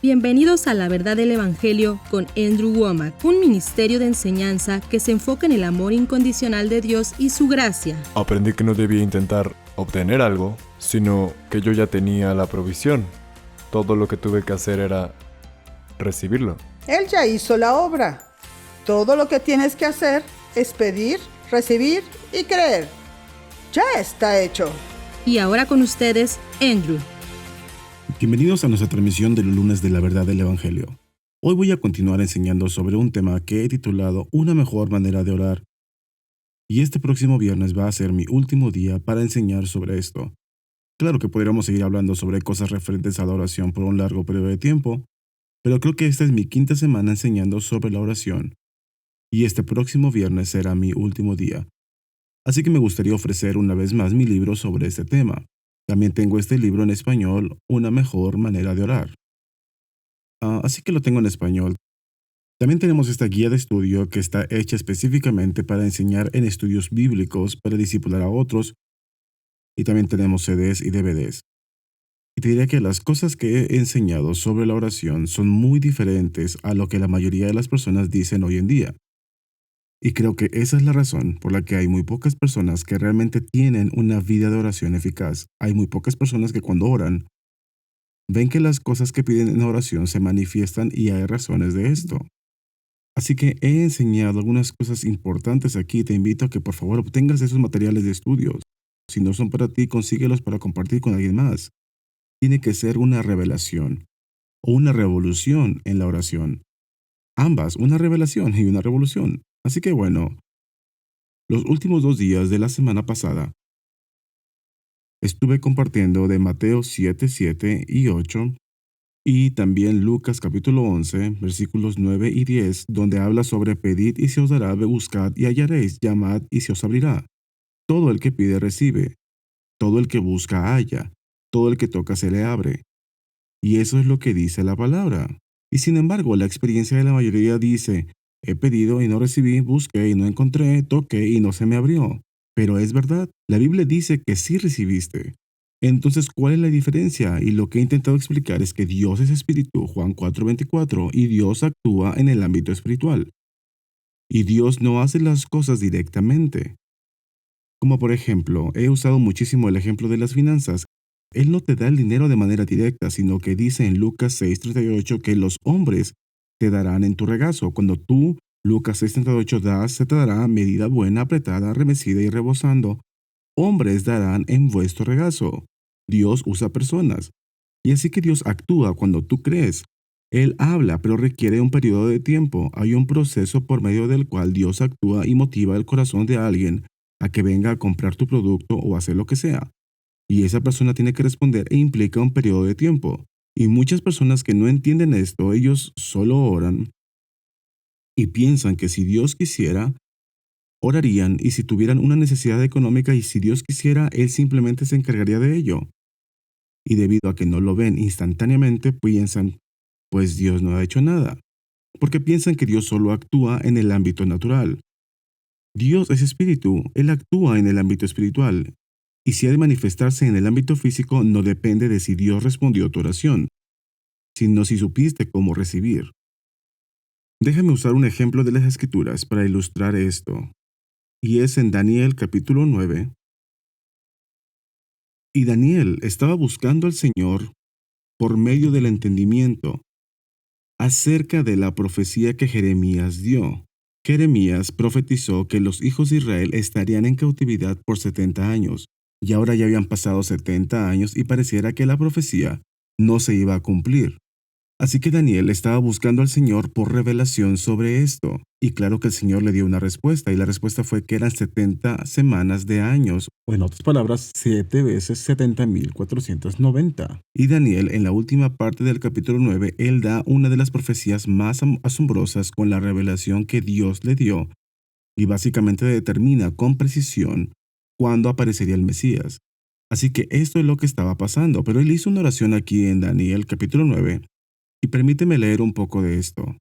Bienvenidos a La Verdad del Evangelio con Andrew Wommack, un ministerio de enseñanza que se enfoca en el amor incondicional de Dios y su gracia. Aprendí que no debía intentar obtener algo, sino que yo ya tenía la provisión. Todo lo que tuve que hacer era recibirlo. Él ya hizo la obra. Todo lo que tienes que hacer es pedir, recibir y creer. Ya está hecho. Y ahora con ustedes, Andrew. Bienvenidos a nuestra transmisión de los lunes de la verdad del Evangelio. Hoy voy a continuar enseñando sobre un tema que he titulado Una mejor manera de orar. Y este próximo viernes va a ser mi último día para enseñar sobre esto. Claro que podríamos seguir hablando sobre cosas referentes a la oración por un largo periodo de tiempo, pero creo que esta es mi quinta semana enseñando sobre la oración. Y este próximo viernes será mi último día. Así que me gustaría ofrecer una vez más mi libro sobre este tema. También tengo este libro en español, Una mejor manera de orar. Así que lo tengo en español. También tenemos esta guía de estudio que está hecha específicamente para enseñar en estudios bíblicos, para discipular a otros. Y también tenemos CDs y DVDs. Y te diré que las cosas que he enseñado sobre la oración son muy diferentes a lo que la mayoría de las personas dicen hoy en día. Y creo que esa es la razón por la que hay muy pocas personas que realmente tienen una vida de oración eficaz. Hay muy pocas personas que cuando oran, ven que las cosas que piden en oración se manifiestan y hay razones de esto. Así que he enseñado algunas cosas importantes aquí. Te invito a que por favor obtengas esos materiales de estudios. Si no son para ti, consíguelos para compartir con alguien más. Tiene que ser una revelación o una revolución en la oración. Ambas, una revelación y una revolución. Así que bueno, los últimos 2 días de la semana pasada estuve compartiendo de Mateo 7, 7 y 8 y también Lucas capítulo 11, versículos 9 y 10, donde habla sobre pedid y se os dará, buscad y hallaréis, llamad y se os abrirá. Todo el que pide recibe, todo el que busca halla, todo el que toca se le abre. Y eso es lo que dice la palabra. Y sin embargo, la experiencia de la mayoría dice, he pedido y no recibí, busqué y no encontré, toqué y no se me abrió. Pero es verdad, la Biblia dice que sí recibiste. Entonces, ¿cuál es la diferencia? Y lo que he intentado explicar es que Dios es espíritu, Juan 4:24, y Dios actúa en el ámbito espiritual. Y Dios no hace las cosas directamente. Como por ejemplo, he usado muchísimo el ejemplo de las finanzas. Él no te da el dinero de manera directa, sino que dice en Lucas 6:38 que los hombres te darán en tu regazo. Cuando tú, Lucas 6:38, das, se te dará medida buena, apretada, remecida y rebosando. Hombres darán en vuestro regazo. Dios usa personas. Y así que Dios actúa cuando tú crees. Él habla, pero requiere un periodo de tiempo. Hay un proceso por medio del cual Dios actúa y motiva el corazón de alguien a que venga a comprar tu producto o hacer lo que sea. Y esa persona tiene que responder e implica un periodo de tiempo. Y muchas personas que no entienden esto, ellos solo oran y piensan que si Dios quisiera, orarían y si tuvieran una necesidad económica y si Dios quisiera, Él simplemente se encargaría de ello. Y debido a que no lo ven instantáneamente, piensan, pues Dios no ha hecho nada. Porque piensan que Dios solo actúa en el ámbito natural. Dios es espíritu, Él actúa en el ámbito espiritual. Y si ha de manifestarse en el ámbito físico, no depende de si Dios respondió a tu oración, sino si supiste cómo recibir. Déjame usar un ejemplo de las Escrituras para ilustrar esto. Y es en Daniel capítulo 9. Y Daniel estaba buscando al Señor por medio del entendimiento acerca de la profecía que Jeremías dio. Jeremías profetizó que los hijos de Israel estarían en cautividad por 70 años. Y ahora ya habían pasado 70 años y pareciera que la profecía no se iba a cumplir. Así que Daniel estaba buscando al Señor por revelación sobre esto. Y claro que el Señor le dio una respuesta, y la respuesta fue que eran 70 semanas de años, o en otras palabras, 7 veces 70,490. Y Daniel, en la última parte del capítulo 9, él da una de las profecías más asombrosas con la revelación que Dios le dio, y básicamente determina con precisión cuándo aparecería el Mesías. Así que esto es lo que estaba pasando, pero él hizo una oración aquí en Daniel capítulo 9, y permíteme leer un poco de esto.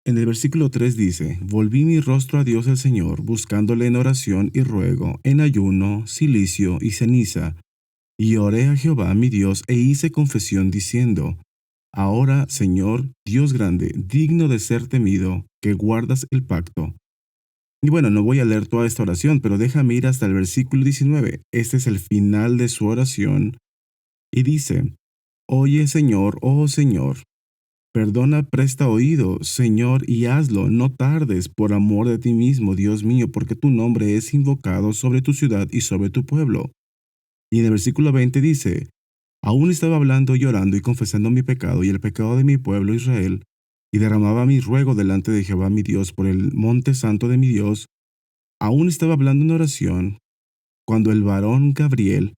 En el versículo 3 dice, volví mi rostro a Dios el Señor, buscándole en oración y ruego, en ayuno, cilicio y ceniza, y oré a Jehová mi Dios e hice confesión diciendo, Ahora, Señor, Dios grande, digno de ser temido, que guardas el pacto. Y bueno, no voy a leer toda esta oración, pero déjame ir hasta el versículo 19. Este es el final de su oración. Y dice, Oye, Señor, oh Señor, perdona, presta oído, Señor, y hazlo, no tardes, por amor de ti mismo, Dios mío, porque tu nombre es invocado sobre tu ciudad y sobre tu pueblo. Y en el versículo 20 dice, Aún estaba hablando, llorando y confesando mi pecado y el pecado de mi pueblo Israel, y derramaba mi ruego delante de Jehová mi Dios por el monte santo de mi Dios. Aún estaba hablando en oración, cuando el varón Gabriel,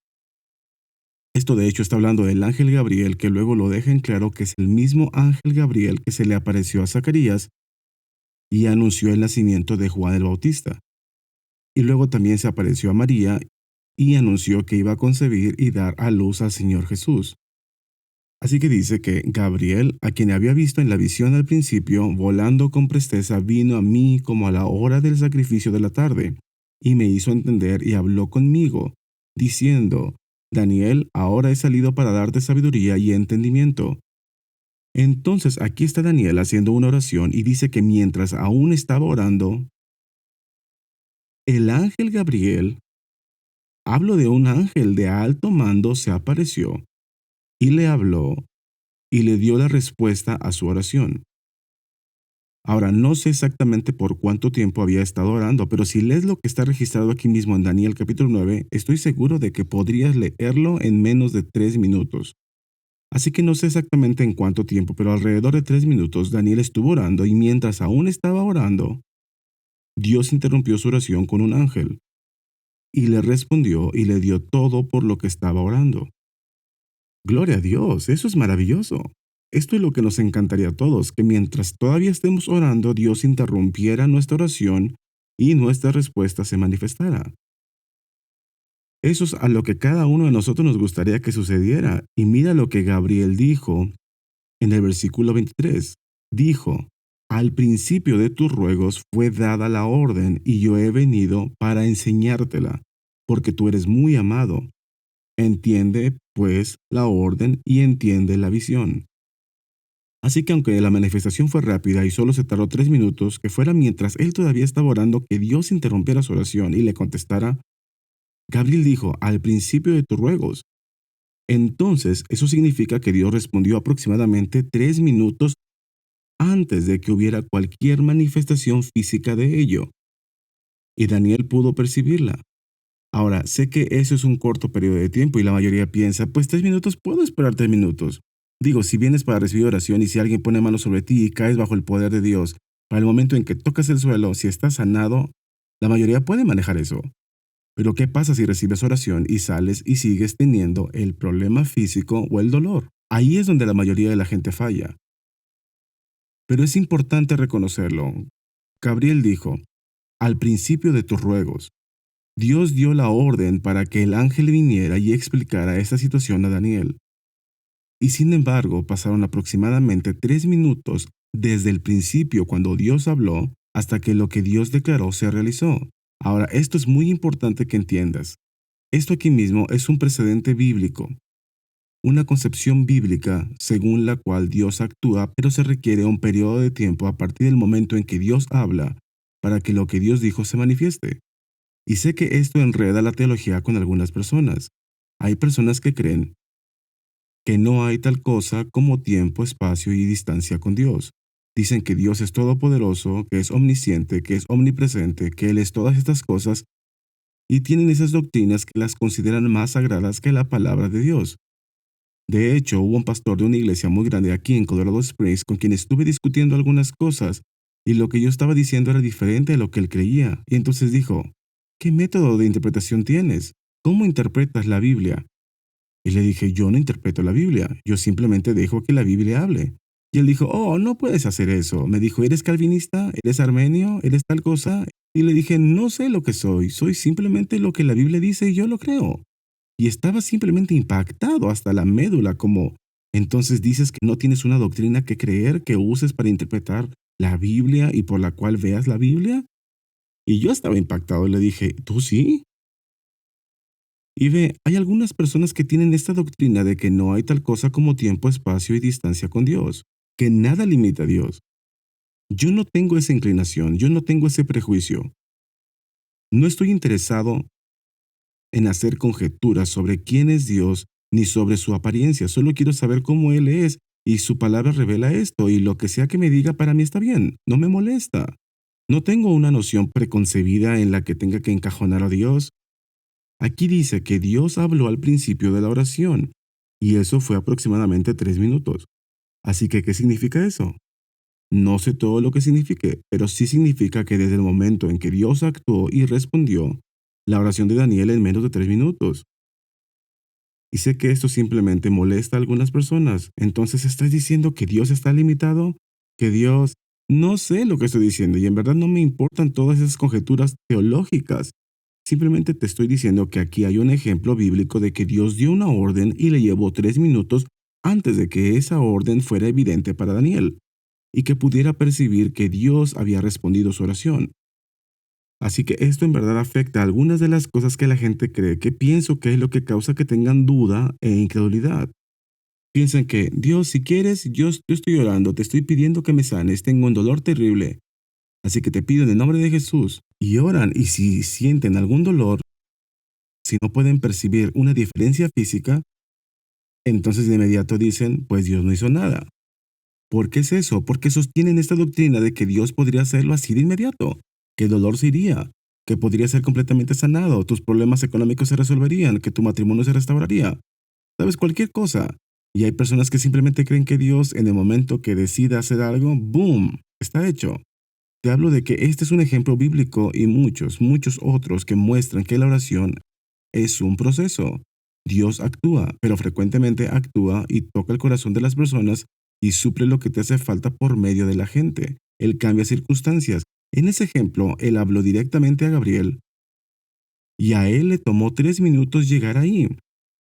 esto de hecho está hablando del ángel Gabriel, que luego lo deja en claro que es el mismo ángel Gabriel que se le apareció a Zacarías y anunció el nacimiento de Juan el Bautista. Y luego también se apareció a María y anunció que iba a concebir y dar a luz al Señor Jesús. Así que dice que Gabriel, a quien había visto en la visión al principio, volando con presteza, vino a mí como a la hora del sacrificio de la tarde, y me hizo entender y habló conmigo, diciendo, Daniel, ahora he salido para darte sabiduría y entendimiento. Entonces aquí está Daniel haciendo una oración y dice que mientras aún estaba orando, el ángel Gabriel, hablo de un ángel de alto mando, se apareció y le habló y le dio la respuesta a su oración. Ahora, no sé exactamente por cuánto tiempo había estado orando, pero si lees lo que está registrado aquí mismo en Daniel capítulo 9, estoy seguro de que podrías leerlo en menos de 3 minutos. Así que no sé exactamente en cuánto tiempo, pero alrededor de 3 minutos Daniel estuvo orando y mientras aún estaba orando, Dios interrumpió su oración con un ángel y le respondió y le dio todo por lo que estaba orando. Gloria a Dios, eso es maravilloso. Esto es lo que nos encantaría a todos, que mientras todavía estemos orando, Dios interrumpiera nuestra oración y nuestra respuesta se manifestara. Eso es a lo que cada uno de nosotros nos gustaría que sucediera. Y mira lo que Gabriel dijo en el versículo 23. Dijo, al principio de tus ruegos fue dada la orden y yo he venido para enseñártela, porque tú eres muy amado. Entiende, pues, la orden y entiende la visión. Así que aunque la manifestación fue rápida y solo se tardó 3 minutos, que fuera mientras él todavía estaba orando que Dios interrumpiera su oración y le contestara, Gabriel dijo, al principio de tus ruegos. Entonces, eso significa que Dios respondió aproximadamente 3 minutos antes de que hubiera cualquier manifestación física de ello. Y Daniel pudo percibirla. Ahora, sé que eso es un corto periodo de tiempo y la mayoría piensa, pues 3 minutos, puedo esperar 3 minutos. Digo, si vienes para recibir oración y si alguien pone mano sobre ti y caes bajo el poder de Dios, para el momento en que tocas el suelo, si estás sanado, la mayoría puede manejar eso. Pero ¿qué pasa si recibes oración y sales y sigues teniendo el problema físico o el dolor? Ahí es donde la mayoría de la gente falla. Pero es importante reconocerlo. Gabriel dijo, al principio de tus ruegos, Dios dio la orden para que el ángel viniera y explicara esta situación a Daniel. Y sin embargo, pasaron aproximadamente 3 minutos desde el principio cuando Dios habló hasta que lo que Dios declaró se realizó. Ahora, esto es muy importante que entiendas. Esto aquí mismo es un precedente bíblico, una concepción bíblica según la cual Dios actúa, pero se requiere un periodo de tiempo a partir del momento en que Dios habla para que lo que Dios dijo se manifieste. Y sé que esto enreda la teología con algunas personas. Hay personas que creen que no hay tal cosa como tiempo, espacio y distancia con Dios. Dicen que Dios es todopoderoso, que es omnisciente, que es omnipresente, que Él es todas estas cosas, y tienen esas doctrinas que las consideran más sagradas que la palabra de Dios. De hecho, hubo un pastor de una iglesia muy grande aquí en Colorado Springs con quien estuve discutiendo algunas cosas, y lo que yo estaba diciendo era diferente a lo que él creía. Y entonces dijo, ¿qué método de interpretación tienes? ¿Cómo interpretas la Biblia? Y le dije, yo no interpreto la Biblia, yo simplemente dejo que la Biblia hable. Y él dijo, oh, no puedes hacer eso. Me dijo, ¿eres calvinista? ¿Eres armenio? ¿Eres tal cosa? Y le dije, no sé lo que soy simplemente lo que la Biblia dice y yo lo creo. Y estaba simplemente impactado hasta la médula, como, entonces dices que no tienes una doctrina que creer, que uses para interpretar la Biblia y por la cual veas la Biblia. Y yo estaba impactado y le dije, ¿tú sí? Y ve, hay algunas personas que tienen esta doctrina de que no hay tal cosa como tiempo, espacio y distancia con Dios, que nada limita a Dios. Yo no tengo esa inclinación, yo no tengo ese prejuicio. No estoy interesado en hacer conjeturas sobre quién es Dios ni sobre su apariencia, solo quiero saber cómo Él es y su palabra revela esto y lo que sea que me diga para mí está bien, no me molesta. No tengo una noción preconcebida en la que tenga que encajonar a Dios. Aquí dice que Dios habló al principio de la oración y eso fue aproximadamente 3 minutos. Así que, ¿qué significa eso? No sé todo lo que signifique, pero sí significa que desde el momento en que Dios actuó y respondió, la oración de Daniel en menos de 3 minutos. Y sé que esto simplemente molesta a algunas personas. Entonces, ¿estás diciendo que Dios está limitado? ¿Que Dios... No sé lo que estoy diciendo y en verdad no me importan todas esas conjeturas teológicas. Simplemente te estoy diciendo que aquí hay un ejemplo bíblico de que Dios dio una orden y le llevó 3 minutos antes de que esa orden fuera evidente para Daniel y que pudiera percibir que Dios había respondido su oración. Así que esto en verdad afecta a algunas de las cosas que la gente cree, que pienso que es lo que causa que tengan duda e incredulidad. Piensan que, Dios, si quieres, yo estoy orando, te estoy pidiendo que me sanes, tengo un dolor terrible, así que te pido en el nombre de Jesús. Y oran, y si sienten algún dolor, si no pueden percibir una diferencia física, entonces de inmediato dicen, pues Dios no hizo nada. ¿Por qué es eso? Porque sostienen esta doctrina de que Dios podría hacerlo así de inmediato, que el dolor se iría, que podría ser completamente sanado, tus problemas económicos se resolverían, que tu matrimonio se restauraría. ¿Sabes? Cualquier cosa. Y hay personas que simplemente creen que Dios, en el momento que decida hacer algo, ¡boom!, está hecho. Te hablo de que este es un ejemplo bíblico y muchos, muchos otros que muestran que la oración es un proceso. Dios actúa, pero frecuentemente actúa y toca el corazón de las personas y suple lo que te hace falta por medio de la gente. Él cambia circunstancias. En ese ejemplo, él habló directamente a Gabriel y a él le tomó 3 minutos llegar ahí.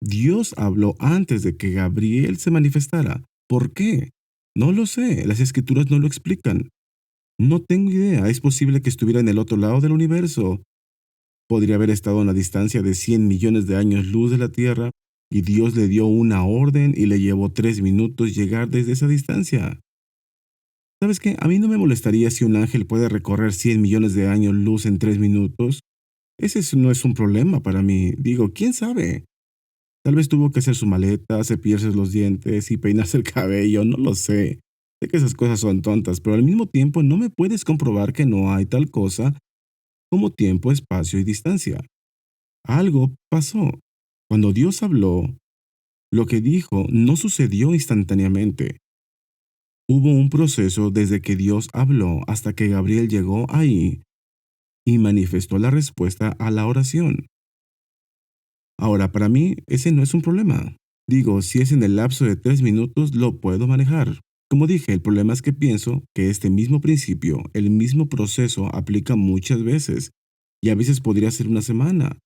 Dios habló antes de que Gabriel se manifestara. ¿Por qué? No lo sé, las escrituras no lo explican. No tengo idea, es posible que estuviera en el otro lado del universo. Podría haber estado a una distancia de 100 millones de años luz de la Tierra y Dios le dio una orden y le llevó 3 minutos llegar desde esa distancia. ¿Sabes qué? A mí no me molestaría si un ángel puede recorrer 100 millones de años luz en 3 minutos. No es un problema para mí. Digo, ¿quién sabe? Tal vez tuvo que hacer su maleta, cepillarse los dientes y peinarse el cabello, no lo sé. Sé que esas cosas son tontas, pero al mismo tiempo no me puedes comprobar que no hay tal cosa como tiempo, espacio y distancia. Algo pasó. Cuando Dios habló, lo que dijo no sucedió instantáneamente. Hubo un proceso desde que Dios habló hasta que Gabriel llegó ahí y manifestó la respuesta a la oración. Ahora, para mí, ese no es un problema. Digo, si es en el lapso de 3 minutos, lo puedo manejar. Como dije, el problema es que pienso que este mismo principio, el mismo proceso, aplica muchas veces. Y a veces podría ser una semana.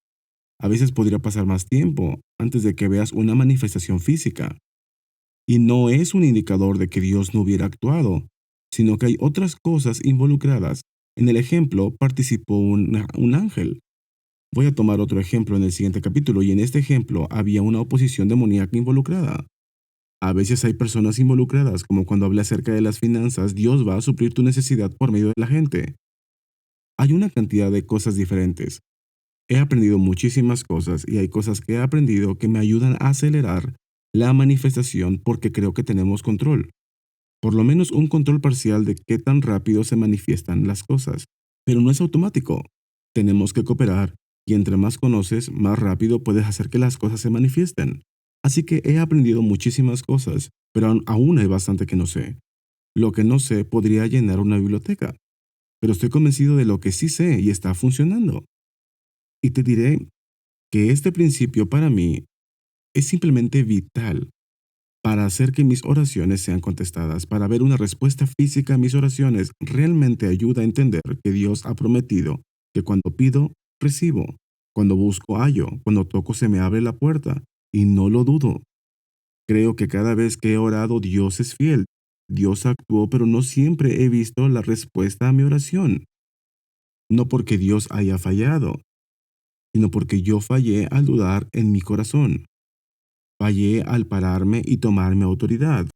A veces podría pasar más tiempo antes de que veas una manifestación física. Y no es un indicador de que Dios no hubiera actuado, sino que hay otras cosas involucradas. En el ejemplo participó un ángel. Voy a tomar otro ejemplo en el siguiente capítulo y en este ejemplo había una oposición demoníaca involucrada. A veces hay personas involucradas, como cuando hablé acerca de las finanzas, Dios va a suplir tu necesidad por medio de la gente. Hay una cantidad de cosas diferentes. He aprendido muchísimas cosas y hay cosas que he aprendido que me ayudan a acelerar la manifestación porque creo que tenemos control. Por lo menos un control parcial de qué tan rápido se manifiestan las cosas. Pero no es automático. Tenemos que cooperar y entre más conoces, más rápido puedes hacer que las cosas se manifiesten. Así que he aprendido muchísimas cosas, pero aún hay bastante que no sé. Lo que no sé podría llenar una biblioteca, pero estoy convencido de lo que sí sé y está funcionando. Y te diré que este principio para mí es simplemente vital para hacer que mis oraciones sean contestadas, para ver una respuesta física a mis oraciones. Realmente ayuda a entender que Dios ha prometido que cuando pido, recibo, cuando busco, hallo, cuando toco, se me abre la puerta, y no lo dudo. Creo que cada vez que he orado, Dios es fiel. Dios actuó, pero no siempre he visto la respuesta a mi oración. No porque Dios haya fallado, sino porque yo fallé al dudar en mi corazón. Fallé al pararme y tomar mi autoridad.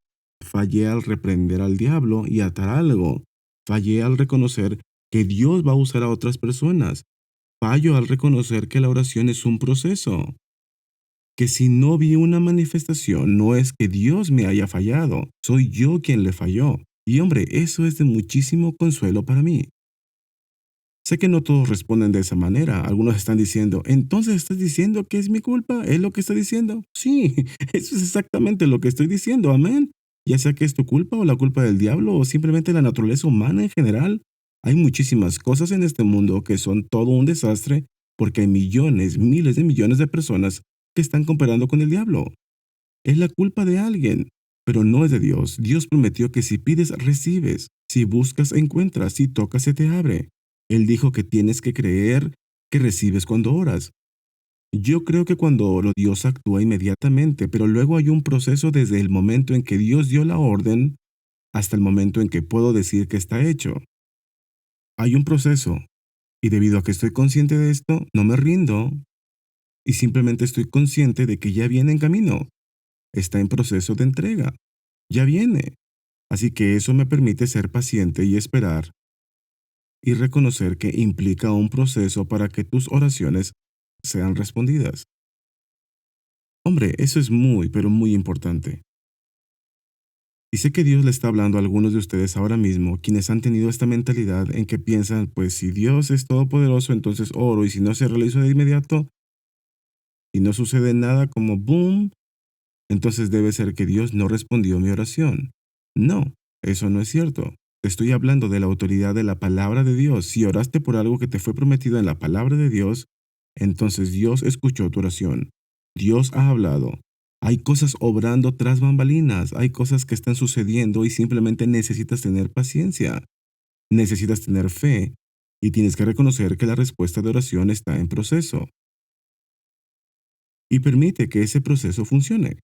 Fallé al reprender al diablo y atar algo. Fallé al reconocer que Dios va a usar a otras personas. Fallo al reconocer que la oración es un proceso. Que si no vi una manifestación, no es que Dios me haya fallado, soy yo quien le falló. Y hombre, eso es de muchísimo consuelo para mí. Sé que no todos responden de esa manera. Algunos están diciendo, ¿entonces estás diciendo que es mi culpa? ¿Es lo que está diciendo? Sí, eso es exactamente lo que estoy diciendo, amén. Ya sea que es tu culpa o la culpa del diablo o simplemente la naturaleza humana en general. Hay muchísimas cosas en este mundo que son todo un desastre porque hay millones, miles de millones de personas que están cooperando con el diablo. Es la culpa de alguien, pero no es de Dios. Dios prometió que si pides, recibes. Si buscas, encuentras. Si tocas, se te abre. Él dijo que tienes que creer que recibes cuando oras. Yo creo que cuando oro, Dios actúa inmediatamente, pero luego hay un proceso desde el momento en que Dios dio la orden hasta el momento en que puedo decir que está hecho. Hay un proceso, y debido a que estoy consciente de esto, no me rindo, y simplemente estoy consciente de que ya viene en camino. Está en proceso de entrega. Ya viene. Así que eso me permite ser paciente y esperar y reconocer que implica un proceso para que tus oraciones sean respondidas. Hombre, eso es muy, pero muy importante. Y sé que Dios le está hablando a algunos de ustedes ahora mismo, quienes han tenido esta mentalidad en que piensan, pues si Dios es todopoderoso, entonces oro, y si no se realiza de inmediato, y no sucede nada como boom, entonces debe ser que Dios no respondió mi oración. No, eso no es cierto. Te estoy hablando de la autoridad de la palabra de Dios. Si oraste por algo que te fue prometido en la palabra de Dios, entonces Dios escuchó tu oración. Dios ha hablado. Hay cosas obrando tras bambalinas, hay cosas que están sucediendo y simplemente necesitas tener paciencia. Necesitas tener fe y tienes que reconocer que la respuesta de oración está en proceso. Y permite que ese proceso funcione.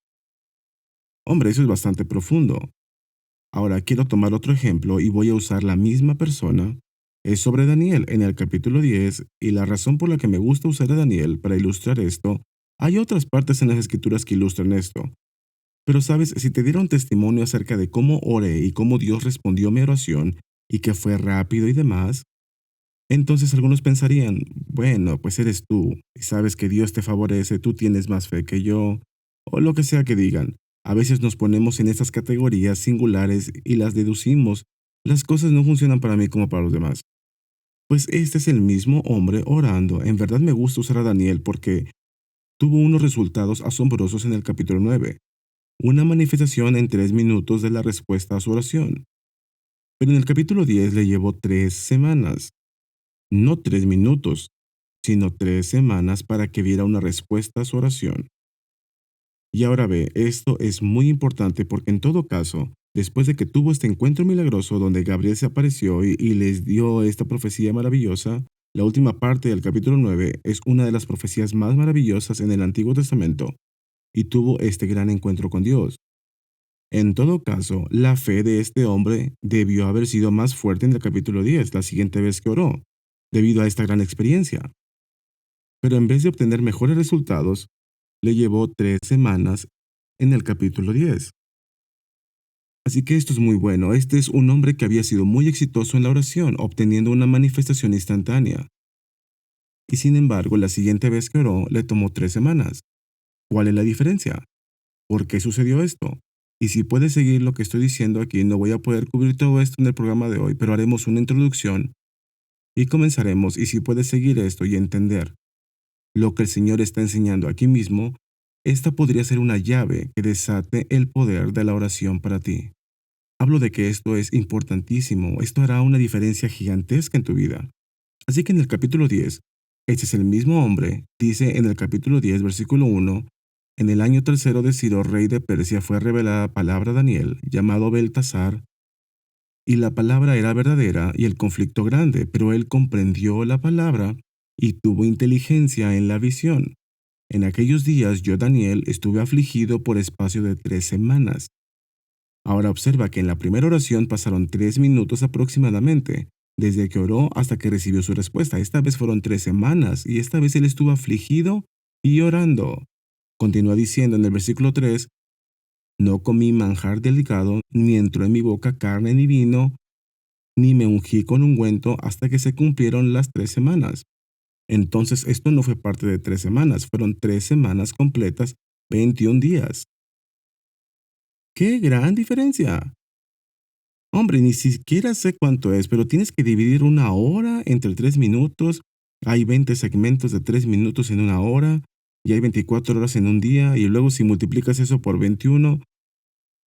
Hombre, eso es bastante profundo. Ahora quiero tomar otro ejemplo y voy a usar la misma persona. Es sobre Daniel en el capítulo 10 y la razón por la que me gusta usar a Daniel para ilustrar esto, hay otras partes en las escrituras que ilustran esto. Pero sabes, si te diera un testimonio acerca de cómo oré y cómo Dios respondió mi oración y que fue rápido y demás, entonces algunos pensarían, bueno, pues eres tú y sabes que Dios te favorece, tú tienes más fe que yo, o lo que sea que digan. A veces nos ponemos en estas categorías singulares y las deducimos. Las cosas no funcionan para mí como para los demás. Pues este es el mismo hombre orando. En verdad me gusta usar a Daniel porque tuvo unos resultados asombrosos en el capítulo 9. Una manifestación en 3 minutos de la respuesta a su oración. Pero en el capítulo 10 le llevó 3 semanas. No 3 minutos, sino 3 semanas para que viera una respuesta a su oración. Y ahora ve, esto es muy importante porque en todo caso, después de que tuvo este encuentro milagroso donde Gabriel se apareció y les dio esta profecía maravillosa, la última parte del capítulo 9 es una de las profecías más maravillosas en el Antiguo Testamento, y tuvo este gran encuentro con Dios. En todo caso, la fe de este hombre debió haber sido más fuerte en el capítulo 10, la siguiente vez que oró, debido a esta gran experiencia. Pero en vez de obtener mejores resultados, le llevó 3 semanas en el capítulo 10. Así que esto es muy bueno. Este es un hombre que había sido muy exitoso en la oración, obteniendo una manifestación instantánea. Y sin embargo, la siguiente vez que oró, le tomó 3 semanas. ¿Cuál es la diferencia? ¿Por qué sucedió esto? Y si puedes seguir lo que estoy diciendo aquí, no voy a poder cubrir todo esto en el programa de hoy, pero haremos una introducción y comenzaremos. Y si puedes seguir esto y entender lo que el Señor está enseñando aquí mismo, esta podría ser una llave que desate el poder de la oración para ti. Hablo de que esto es importantísimo, esto hará una diferencia gigantesca en tu vida. Así que en el capítulo 10, este es el mismo hombre, dice en el capítulo 10, versículo 1, en el año 3 de Ciro, rey de Persia, fue revelada palabra a Daniel, llamado Beltasar, y la palabra era verdadera y el conflicto grande, pero él comprendió la palabra y tuvo inteligencia en la visión. En aquellos días yo, Daniel, estuve afligido por espacio de 3 semanas. Ahora observa que en la primera oración pasaron 3 minutos aproximadamente, desde que oró hasta que recibió su respuesta. Esta vez fueron 3 semanas y esta vez él estuvo afligido y orando. Continúa diciendo en el versículo 3, no comí manjar delicado, ni entró en mi boca carne ni vino, ni me ungí con ungüento hasta que se cumplieron las 3 semanas. Entonces esto no fue parte de 3 semanas, fueron 3 semanas completas, 21 días. ¡Qué gran diferencia! Hombre, ni siquiera sé cuánto es, pero tienes que dividir 1 hora entre 3 minutos. Hay 20 segmentos de 3 minutos en 1 hora, y hay 24 horas en un día, y luego si multiplicas eso por 21,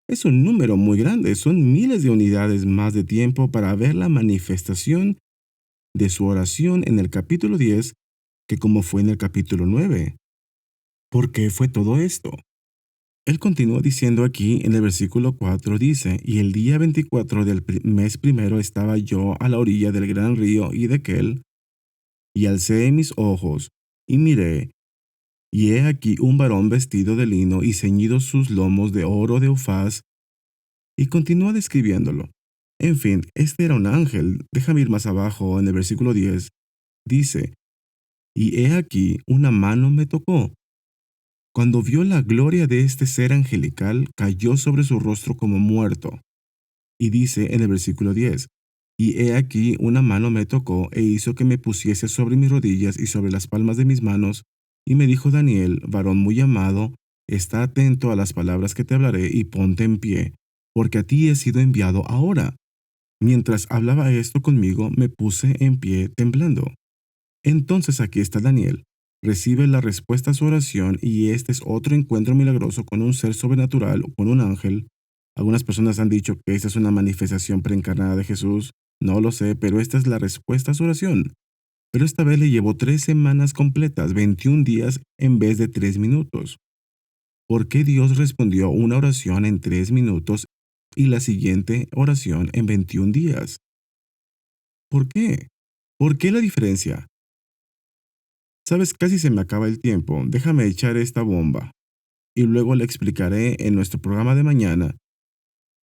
es un número muy grande, son miles de unidades más de tiempo para ver la manifestación de su oración en el capítulo 10 que como fue en el capítulo 9. ¿Por qué fue todo esto? Él continúa diciendo aquí en el versículo 4, dice, y el día 24 del mes primero estaba yo a la orilla del gran río Hiddekel, y alcé mis ojos, y miré, y he aquí un varón vestido de lino y ceñidos sus lomos de oro de Ufaz, y continúa describiéndolo. En fin, este era un ángel. Déjame ir más abajo en el versículo 10. Dice, y he aquí una mano me tocó. Cuando vio la gloria de este ser angelical, cayó sobre su rostro como muerto. Y dice en el versículo 10, y he aquí una mano me tocó e hizo que me pusiese sobre mis rodillas y sobre las palmas de mis manos, y me dijo Daniel, varón muy amado, está atento a las palabras que te hablaré y ponte en pie, porque a ti he sido enviado ahora. Mientras hablaba esto conmigo, me puse en pie temblando. Entonces aquí está Daniel. Recibe la respuesta a su oración y este es otro encuentro milagroso con un ser sobrenatural o con un ángel. Algunas personas han dicho que esta es una manifestación preencarnada de Jesús. No lo sé, pero esta es la respuesta a su oración. Pero esta vez le llevó 3 semanas completas, 21 días en vez de 3 minutos. ¿Por qué Dios respondió una oración en 3 minutos y la siguiente oración en 21 días? ¿Por qué? ¿Por qué la diferencia? Sabes, casi se me acaba el tiempo. Déjame echar esta bomba. Y luego le explicaré en nuestro programa de mañana.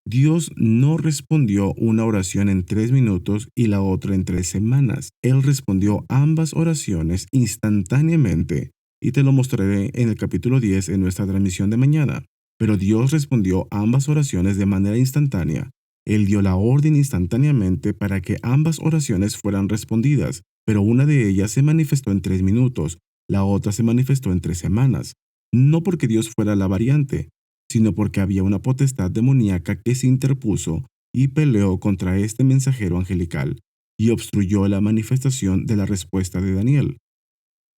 Dios no respondió una oración en 3 minutos y la otra en 3 semanas. Él respondió ambas oraciones instantáneamente. Y te lo mostraré en el capítulo 10 en nuestra transmisión de mañana. Pero Dios respondió ambas oraciones de manera instantánea. Él dio la orden instantáneamente para que ambas oraciones fueran respondidas, pero una de ellas se manifestó en 3 minutos, la otra se manifestó en 3 semanas. No porque Dios fuera la variante, sino porque había una potestad demoníaca que se interpuso y peleó contra este mensajero angelical y obstruyó la manifestación de la respuesta de Daniel.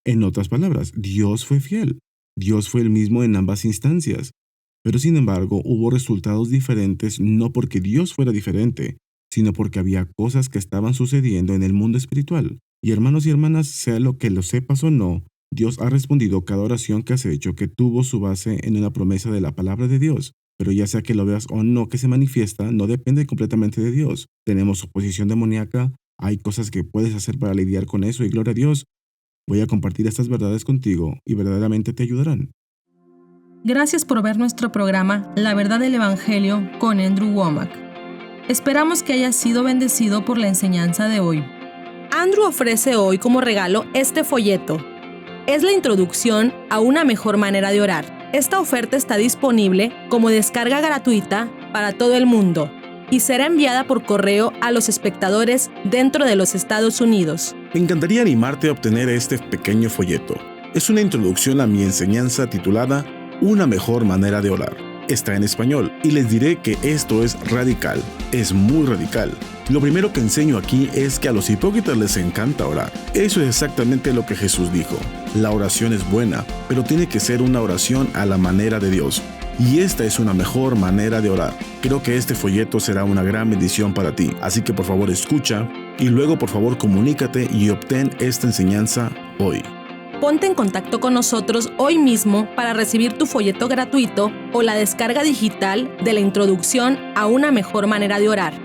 En otras palabras, Dios fue fiel. Dios fue el mismo en ambas instancias. Pero sin embargo, hubo resultados diferentes no porque Dios fuera diferente, sino porque había cosas que estaban sucediendo en el mundo espiritual. Y hermanos y hermanas, sea lo que lo sepas o no, Dios ha respondido cada oración que has hecho que tuvo su base en una promesa de la palabra de Dios. Pero ya sea que lo veas o no que se manifiesta, no depende completamente de Dios. Tenemos oposición demoníaca, hay cosas que puedes hacer para lidiar con eso y gloria a Dios. Voy a compartir estas verdades contigo y verdaderamente te ayudarán. Gracias por ver nuestro programa La Verdad del Evangelio con Andrew Wommack. Esperamos que hayas sido bendecido por la enseñanza de hoy. Andrew ofrece hoy como regalo este folleto. Es la introducción a una mejor manera de orar. Esta oferta está disponible como descarga gratuita para todo el mundo y será enviada por correo a los espectadores dentro de los Estados Unidos. Me encantaría animarte a obtener este pequeño folleto. Es una introducción a mi enseñanza titulada Una mejor manera de orar. Está en español y les diré que esto es radical, es muy radical. Lo primero que enseño aquí es que a los hipócritas les encanta orar. Eso es exactamente lo que Jesús dijo. La oración es buena, pero tiene que ser una oración a la manera de Dios. Y esta es una mejor manera de orar. Creo que este folleto será una gran bendición para ti, así que por favor escucha y luego por favor comunícate y obtén esta enseñanza hoy. Ponte en contacto con nosotros hoy mismo para recibir tu folleto gratuito o la descarga digital de la introducción a una mejor manera de orar.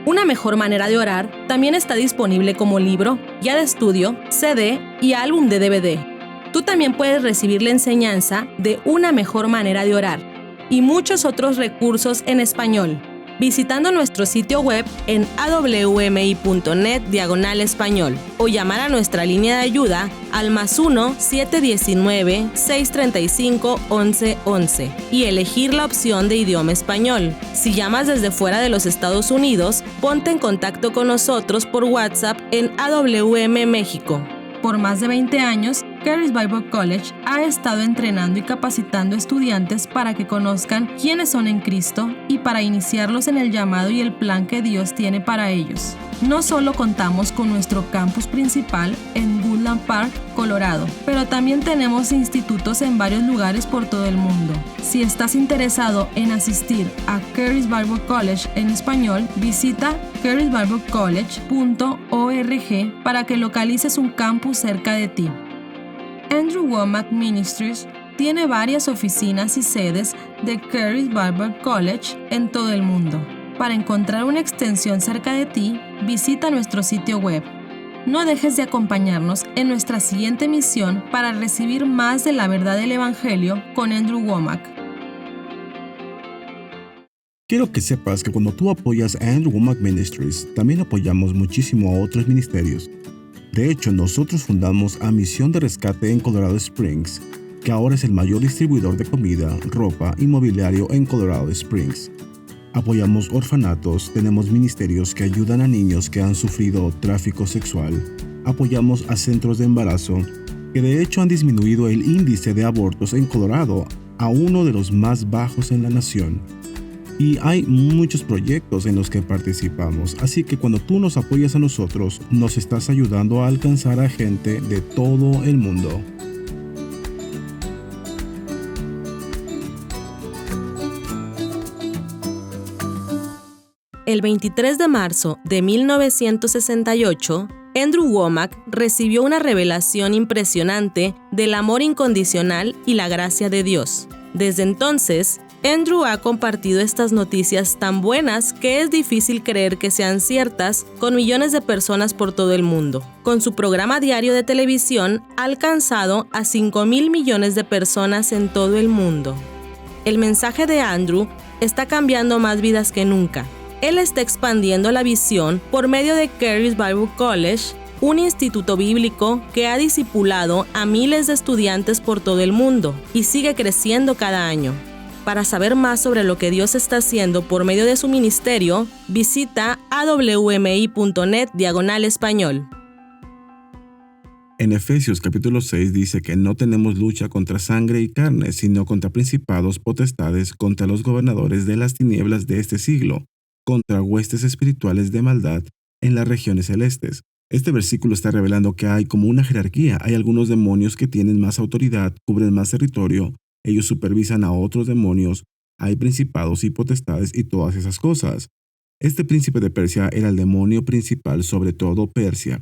Una mejor manera de orar también está disponible como libro, guía de estudio, CD y álbum de DVD. Tú también puedes recibir la enseñanza de una mejor manera de orar y muchos otros recursos en español. visitando nuestro sitio web en awmi.net/español o llamar a nuestra línea de ayuda al +1 719 635 1111 y elegir la opción de idioma español. Si llamas desde fuera de los Estados Unidos, ponte en contacto con nosotros por WhatsApp en AWM México. Por más de 20 años, Charis Bible College ha estado entrenando y capacitando estudiantes para que conozcan quiénes son en Cristo y para iniciarlos en el llamado y el plan que Dios tiene para ellos. No solo contamos con nuestro campus principal en Woodland Park, Colorado, pero también tenemos institutos en varios lugares por todo el mundo. Si estás interesado en asistir a Charis Bible College en español, visita charisbiblecollege.org para que localices un campus cerca de ti. Andrew Wommack Ministries tiene varias oficinas y sedes de Charis Bible College en todo el mundo. Para encontrar una extensión cerca de ti, visita nuestro sitio web. No dejes de acompañarnos en nuestra siguiente misión para recibir más de la verdad del Evangelio con Andrew Wommack. Quiero que sepas que cuando tú apoyas a Andrew Wommack Ministries, también apoyamos muchísimo a otros ministerios. De hecho, nosotros fundamos a Misión de Rescate en Colorado Springs, que ahora es el mayor distribuidor de comida, ropa y mobiliario en Colorado Springs. Apoyamos orfanatos, tenemos ministerios que ayudan a niños que han sufrido tráfico sexual. Apoyamos a centros de embarazo, que de hecho han disminuido el índice de abortos en Colorado a uno de los más bajos en la nación. Y hay muchos proyectos en los que participamos, así que cuando tú nos apoyas a nosotros, nos estás ayudando a alcanzar a gente de todo el mundo. El 23 de marzo de 1968, Andrew Wommack recibió una revelación impresionante del amor incondicional y la gracia de Dios. Desde entonces, Andrew ha compartido estas noticias tan buenas que es difícil creer que sean ciertas con millones de personas por todo el mundo. Con su programa diario de televisión, ha alcanzado a 5,000 millones de personas en todo el mundo. El mensaje de Andrew está cambiando más vidas que nunca. Él está expandiendo la visión por medio de Charis Bible College, un instituto bíblico que ha discipulado a miles de estudiantes por todo el mundo y sigue creciendo cada año. Para saber más sobre lo que Dios está haciendo por medio de su ministerio, visita awmi.net/español. En Efesios capítulo 6 dice que no tenemos lucha contra sangre y carne, sino contra principados, potestades, contra los gobernadores de las tinieblas de este siglo, contra huestes espirituales de maldad en las regiones celestes. Este versículo está revelando que hay como una jerarquía. Hay algunos demonios que tienen más autoridad, cubren más territorio, ellos supervisan a otros demonios, hay principados y potestades y todas esas cosas. Este príncipe de Persia era el demonio principal sobre todo Persia,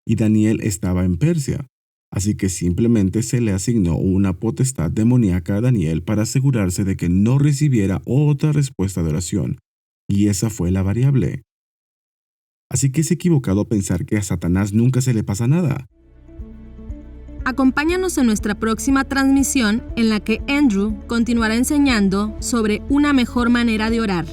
y Daniel estaba en Persia. Así que simplemente se le asignó una potestad demoníaca a Daniel para asegurarse de que no recibiera otra respuesta de oración, y esa fue la variable. Así que es equivocado pensar que a Satanás nunca se le pasa nada. Acompáñanos en nuestra próxima transmisión en la que Andrew continuará enseñando sobre una mejor manera de orar.